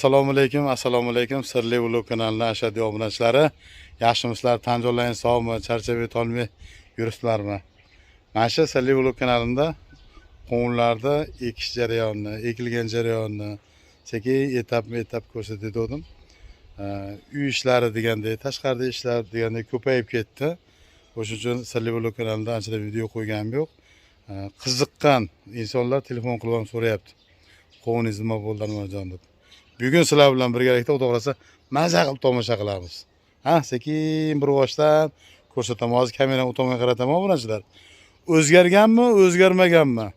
Assalomu alaykum. Sirli Ulug' kanalining ashaddiy obunachilari. Yaxshimisizlar, tan joylaring sog'mi, charchab yetolmay yuribsizlarmi? Mana shu Sirli Ulug' kanalida qovunlarda ekish jarayonini, ekilgan jarayonni sekin etap ko'rsatdim. Uy ishlari degandek, tashqarida ishlar degandek ko'payib ketdi. O'shuning uchun Sirli Ulug' kanalida ancha video qo'yganim yo'q. Qiziqqan insonlar telefon qilib so'rayapti. Qovuningiz nima bo'ldi, Anvarjon deb. Bugun sizlar bilan birgalikda Xudo xolasa maza qilib tomosha qilamiz. Sekin bir boshdan ko'rsataman. Hozir kamerani o'tomga qarataman obunachilar. O'zgarganmi, o'zgarmaganmi?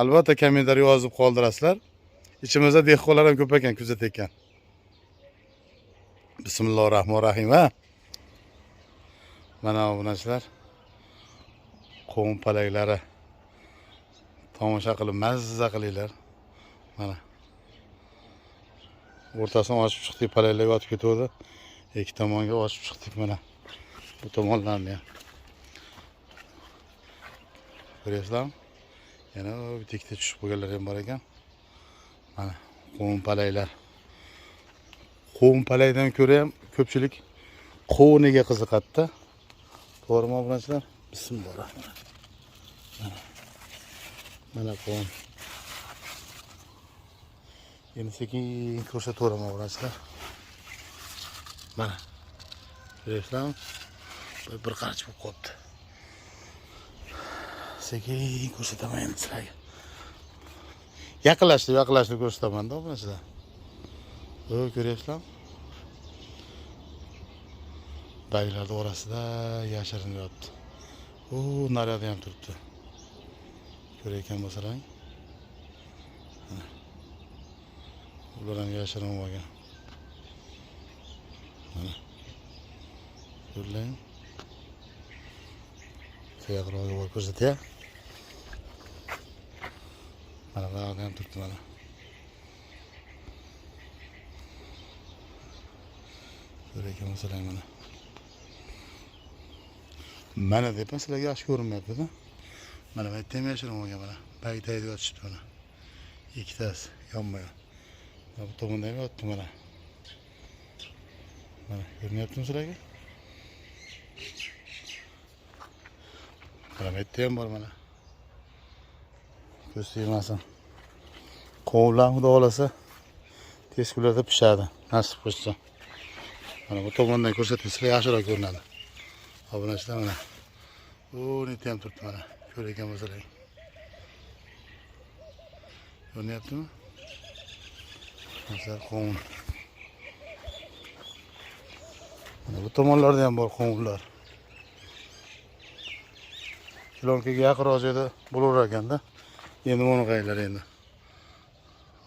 Albatta kommentariy yozib qoldirasizlar. Ichimizda dehqonlar ham ko'p ekan, kuzatayotgan. Bismillahirrohmanirrohim. Mana obunachilar, qovun palaklari tomosha qilib mazza qilinglar. Mana o'rtasini ochib chiqdik, palaklar yotib ketdi. Ikki tomonga ochib chiqdik mana. Bu tomonlarni ham. Ko'ryapsizlarmi? Yana bitta tushib qo'yganlar ham bor ekan. Mana qovun palaklar. Qovun palakdan ko'ra ham ko'pchilik qovuniga qiziqadi. To'g'rimi obunachilar? Bismillahirrohmanirrohim. Mana qovun. Endi sekin ko'rsataveraman obunachilar. Mana. Ko'ryapsizlarmi? Bir qarich bo'lib qolibdi. Sekin ko'rsataman endi sizlarga. Yaqinlashtirib ko'rsataman-da obunachilar. Ko'ryapsizlarmi? Baglar orasida yashirinib yotibdi. Naryoqda ham turibdi. Ko'rayotgan bo'lsalaring. Ular ham yashirinib olgan. Mana. Ko'rlang. Sayaqroqga ko'rsatay. Mana bu ham turibdi mana. Ko'rayotgan bo'lsalaring mana. Mana deb sizlarga yaxshi ko'rinmayapti-da. Mana bu yerda ham yashirinib olgan mana. Bagdayda yotishdi mana. Ikkitasi yonma-yon. Bu tomonda ham yotdi mana. Mana ko'rinyaptimi sizlarga? Mana bu yerda ham bor mana. Ko'z tegmasin. Qovunlar xudo xolasa tez kunlarda pishadi, nasib qilsa. Mana bu tomondan ko'rsatib sizlarga yaxshiroq ko'rinadi. Obunachilar mana. Neti ham turibdi mana. Ko'rayotgan bo'lsalaring. Ko'ryaptimi? Mana qovun. Mana bu tomonlarda ham bor qovunlar. Kilonkaga yaqinroq joyda bo'lar ekanda. Endi buni qaylar endi.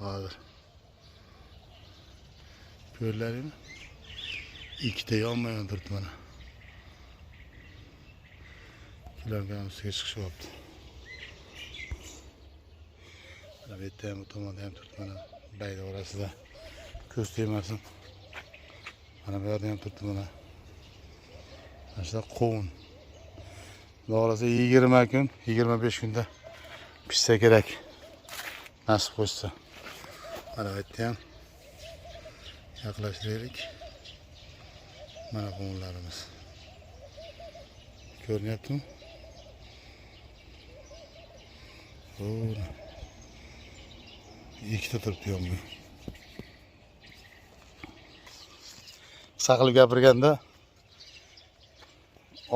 Hozir. Ko'rlaringmi? Ikkita yonma-yon turibdi mana. Kilonkaga ustiga chiqishyapti. Mana bu yerda ham, bu tomonda ham turibdi mana. Bayda orasida ko'z tegmasin. Mana bu yerda ham turibdi mana. Mana shu qovun. Doğrusu 20 kun, 25 kunda pişse kerak. Nasip qilsa. Mana bu yerda ham yaqinlashtiraylik. Mana qovunlarimiz. Ko'rinyaptimi? Ikkita turibdi yonma. Qisqa qilib gapirganda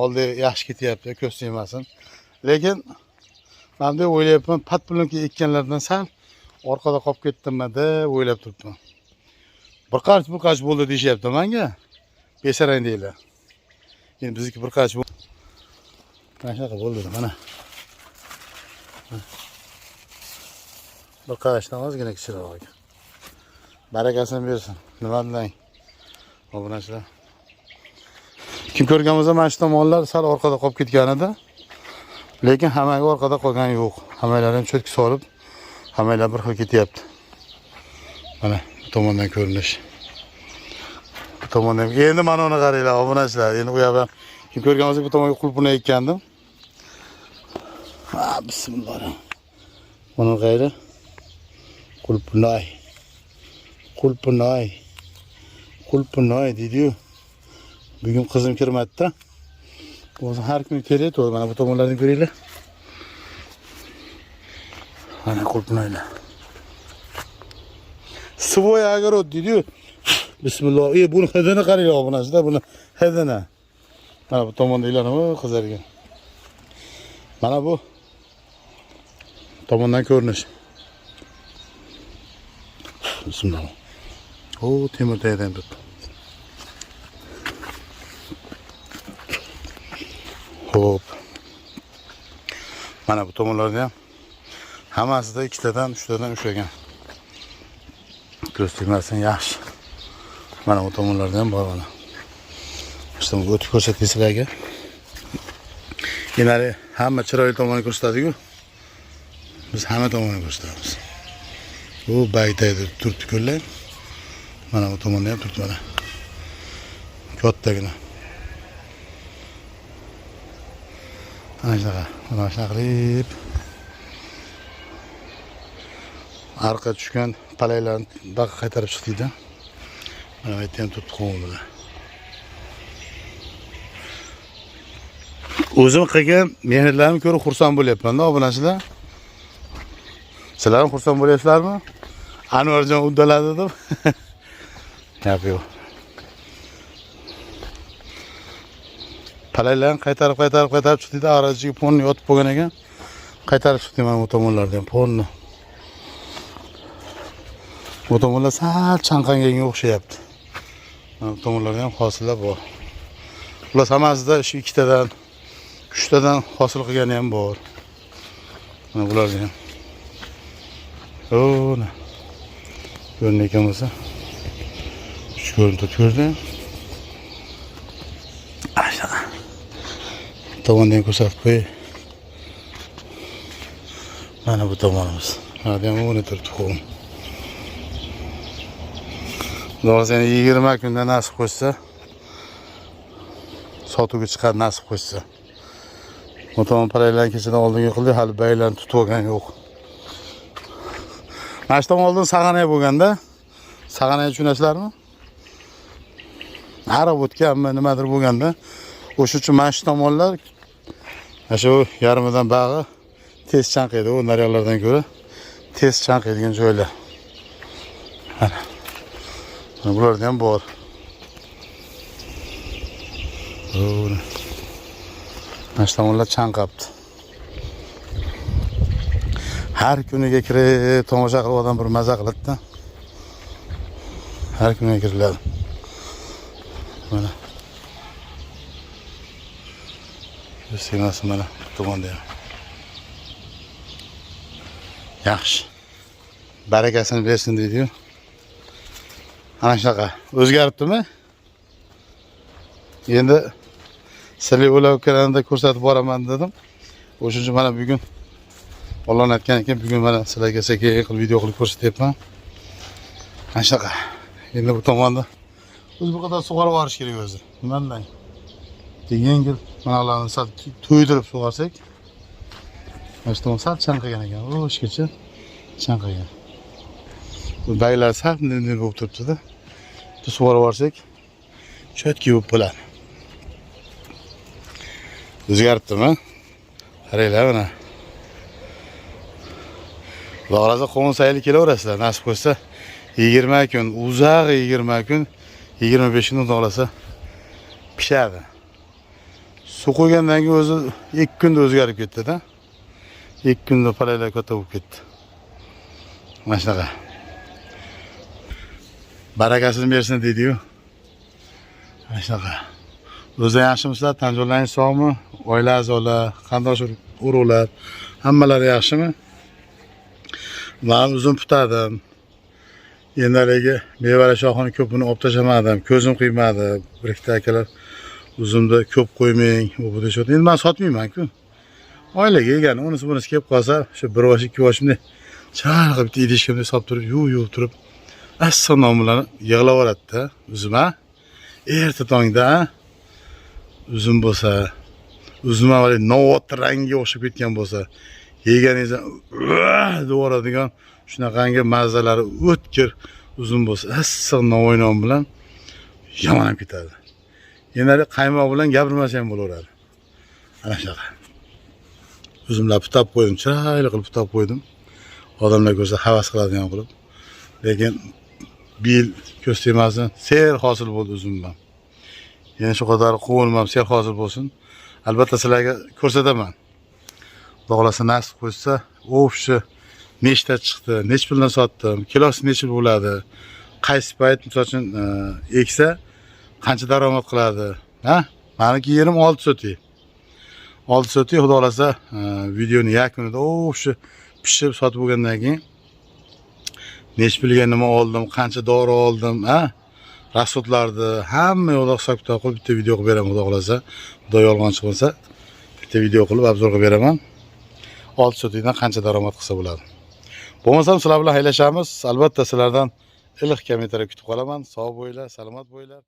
oldi yaxshi ketyapti, ko'z tegmasin. Lekin men de o'ylayapman, pat bilanki ekkanlardan sal orqada qolib ketdimmi deb o'ylab turibman. Bir qarich bo'ldi deyapti menga. Besarang deylar. Endi bizniki bir qarich bo'ldi. Mana shunaqa bo'ldi mana. Bir qarashdan ozgina kichikroq ekan. Barakasini bersin. Nima deyman? Obunachilar. Kim ko'rgan bo'lsa, mana shu tomonlar sal orqada qolib ketgan edi. Lekin hammaga orqada qolgani yo'q. Hammalar ham cho'tki solib, hammalar bir xil ketyapti. Mana bu tomondan ko'rinish. Bu tomondan endi mana uni qaranglar, obunachilar. Endi u yerda kim ko'rgan bo'lsa, bu tomonga qulpini ekkandim. Bismillah. Buni qayri? Qulpinay. Qulpinoy. Qulpinoy deydi-yu. Bugun qizim kirmadi-da. O'zi har kuni keladi, mana bu tomonlarni ko'ringlar. Mana qulpinoylar. Svoy огород deydi-yu. Bismillah. Buni hidini qaranglar obunasida, buni hidini. Mana bu tomonda ilanimi qizargan. Mana bu tomondan ko'rinish. Bismillah. O temir taydan tutdi. Hop. Mana bu tomonlarda ham hammasida ikkitadan, uchtadan ushlagan. Ko'z tegmasin yaxshi. Mana bu tomonlarda ham bor mana. İşte bu o'tib ko'rsatdik sizlarga. Demak, hamma chiroyli tomonni ko'rsatadi-ku. Biz hamma tomonni ko'rsatamiz. Bu baytayda turibdi ko'rlar. Mana bu tomonda ham turibdi mana. Kattagina. Ana shunaqa, mana shunaqa qilib arqa tushgan palaylarni baqa qaytarib chiqdik-da. Mana bu yerda ham turibdi qovun bilan. O'zim qilgan mehnatlarimni ko'rib xursand bo'lyapman-da, obunachilar. Sizlar ham xursand bo'lyapsizlarmi? Anvarjon uddaladi deb. Gap yo'q. Palaylarni qaytarib chiqdi-da, arachiga ponni yotib bo'lgan ekan. Qaytarib chiqdim mana bu tomonlardan ponni. Bu tomonlar sal chanqanganga o'xshayapti. Mana bu tomonlarda ham hosillar bor. Ular hammasida shu ikkitadan, uchtadan hosil qilgani ham bor. Mana bularga ham. O'na. Ko'rgan ekan bo'lsa. Uch ko'rdi. Aşağı. Tavandan ko'rsatib qo'y. Mana bu tomonimiz. Hadi ham uni turibdi qo'm. Doğrusu 20 kunda nasib qo'ysa, sotuvga chiqar nasib qo'ysa. Bu tomon paraylarni kechadan oldinga qildi, hali baylarni tutib olgan yo'q. Mana shu tomon oldin sag'anay bo'lganda, sag'anay tushunasizlarmi? Arab o'tganmi, nimadir bo'lganda, o'sha uchun mana shu tomonlar shu yarmidan bag'i tez chanqiydi, u naryoqlardan ko'ra tez chanqiydigan joylar. Mana bularda ham bor. Mana shu tomonlar chanqabdi. Har kuniga kirib tomosha qilib odam bir maza qiladi-da. Har kuniga kiriladi. Mana. Sevmasin mana tomonda ham. Yaxshi. Barakasini bersin deydi-yu. Ana shunaqa. O'zgaribdimi? Endi sizlar ular kanalida ko'rsatib boraman dedim. O'shuning mana bugun Alloh aytgan ekan, bugun mana sizlarga sekin qilib video qilib ko'rsatyapman. Mana shunaqa. Endi bu tomonda o'zi bu qadar sug'orib olish kerak o'zi. Nimadan? Yengil manalarni sal to'ydirib sug'orsak. Mana shu tomon sal chanqagan ekan. O'shgacha chanqagan. Bu baylar sal nima bo'lib turibdi-da. Sug'orib olsak, chotki bo'lib bo'ladi. O'zgaribdimi? Qaranglar mana. Xudoga qovun sayli kelaverasizlar, nasib qilsa 20 kun, uzoq 20 kun, 25 kun uzoqlasa pishadi. Suv qo'ygandan keyin o'zi 2 kunda o'zgarib ketdi-da. 2 kunda palaylar katta bo'lib ketdi. Mana shunaqa. Barakasini bersin deydi-yu. Mana shunaqa. O'zingizlar yaxshimisizlar? Tanjolaringiz sog'mi? Oila a'zolar, qarindosh urug'lar hammalari yaxshimi? Men uzun putadim. Endi mevali shoxini ko'pini olib tashlamadim. Ko'zim qiymadi. Bir ikkita akalar uzumda ko'p qo'ymang, u bu deyshadi. Endi men sotmayman-ku. Oilaga yegani, unisi bunisi kelib qolsa, shu 1 yosh 2 yoshimda charqib bitta idishkamda solib turib, yuvib turib, assonom bilan yig'lab oladi-da, uzum ha. Erta tongda uzum bo'lsa, uzum avval novot rangiga o'xshab ketgan bo'lsa, yeganingizdan devoradigan shunaqangi mazalari o'tkir, uzun bo'lsa, issiq novvoy non bilan yamanab ketadi. Yana qaymoq bilan gapirmasa ham bo'laveradi. Ana shunaqa. Uzumlar putab qo'ydim, chiroyli qilib putab qo'ydim. Odamlar ko'rsa havas qiladigan qilib. Lekin bu yil ko'z tegmasin, ser hosil bo'ldi uzumdan. Yana shu qadar quvonmam, ser hosil bo'lsin. Albatta sizlarga ko'rsataman. Xudo xolasa nasib qilsa, o'pshi nechta chiqdi, nech puldan sotdim, kilosi nech pul bo'ladi, qaysi payt misol uchun eksa qancha daromad qiladi. Ha? Meniki yerim 6 sotik. 6 sotik, xudo xolasa videoni yakunida o'pshi pishib sotib bo'lgandan keyin nech pulga nima oldim, qancha dori oldim, ha? Rasxodlarni hamma yo'qda hisob-kitob qilib bitta video qilib beraman, xudo xolasa. Xudo yolg'on chiqmasa, bitta video qilib obzor qilib beraman. 6 sotikdan qancha daromad qilsa bo'ladi. Bo'lmasam sizlar bilan haylashamiz. Albatta sizlardan iliq kommentariy kutib qolaman. Sog' bo'linglar, salomat bo'linglar.